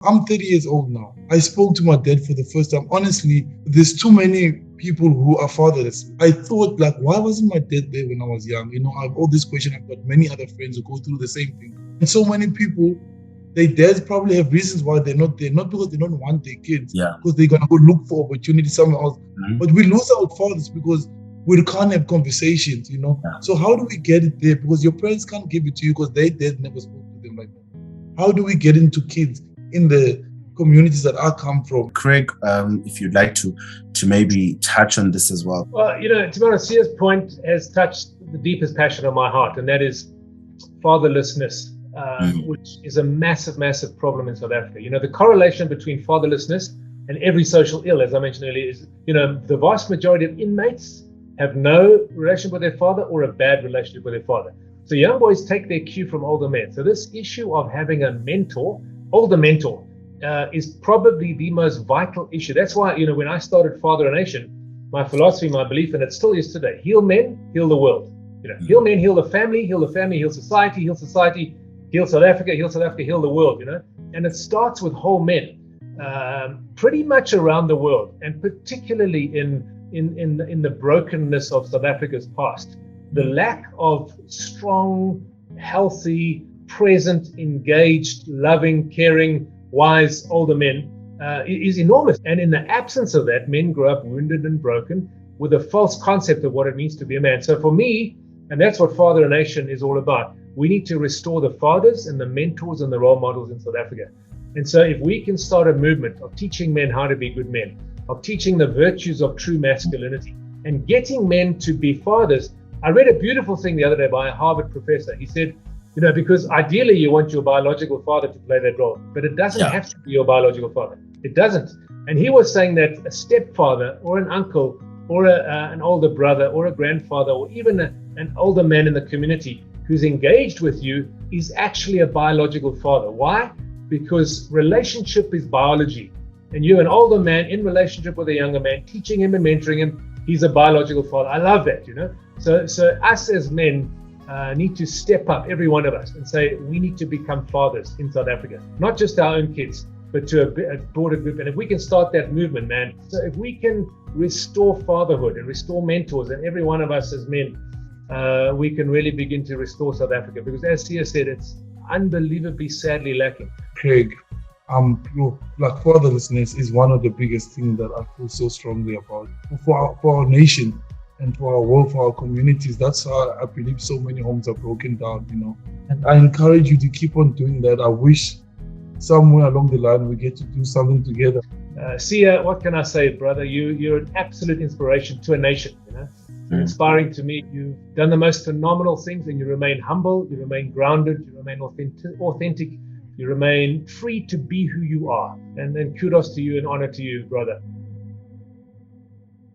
I'm 30 years old now. I spoke to my dad for the first time. Honestly, there's too many people who are fatherless. I thought, like, why wasn't my dad there when I was young? I have all this question. I've got many other friends who go through the same thing. And so many people, their dads probably have reasons why they're not there. Not because they don't want their kids, Yeah. because they're going to go look for opportunity somewhere else. Mm-hmm. But we lose our fathers because we can't have conversations, Yeah. So how do we get it there? Because your parents can't give it to you because their dad never spoke to them like that. How do we get into kids in the communities that I come from? Craig, if you'd like to maybe touch on this as well. Well, to be honest, Sia's point has touched the deepest passion of my heart, and that is fatherlessness, which is a massive, massive problem in South Africa. The correlation between fatherlessness and every social ill, as I mentioned earlier, is, the vast majority of inmates have no relationship with their father or a bad relationship with their father. So young boys take their cue from older men. So this issue of having a older mentor, is probably the most vital issue. That's why, when I started Father a Nation, my philosophy, my belief, and it still is today, heal men, heal the world. Heal men, heal the family, heal society, heal South Africa, heal the world, And it starts with whole men, pretty much around the world, and particularly in the brokenness of South Africa's past. The lack of strong, healthy, present, engaged, loving, caring, wise older men is enormous. And in the absence of that, men grow up wounded and broken with a false concept of what it means to be a man. So for me, and that's what Father a Nation is all about, we need to restore the fathers and the mentors and the role models in South Africa. And so if we can start a movement of teaching men how to be good men, of teaching the virtues of true masculinity, and getting men to be fathers. I read a beautiful thing the other day by a Harvard professor. He said, because ideally you want your biological father to play that role, but it doesn't have to be your biological father. It doesn't. And he was saying that a stepfather or an uncle or an older brother or a grandfather or even an older man in the community who's engaged with you is actually a biological father. Why? Because relationship is biology. And you're an older man in relationship with a younger man, teaching him and mentoring him. He's a biological father. I love that, So us as men need to step up, every one of us, and say we need to become fathers in South Africa, not just our own kids, but to a broader group. And if we can start that movement, man, so if we can restore fatherhood and restore mentors, and every one of us as men, we can really begin to restore South Africa. Because as Sia said, it's unbelievably sadly lacking. Craig, fatherlessness is one of the biggest things that I feel so strongly about for our nation and for our world, for our communities. That's how I believe so many homes are broken down, And I encourage you to keep on doing that. I wish somewhere along the line we get to do something together. Sia, what can I say, brother? You're an absolute inspiration to a nation, You're inspiring to me. You've done the most phenomenal things, and you remain humble, you remain grounded, you remain authentic, you remain free to be who you are. And then kudos to you and honor to you, brother.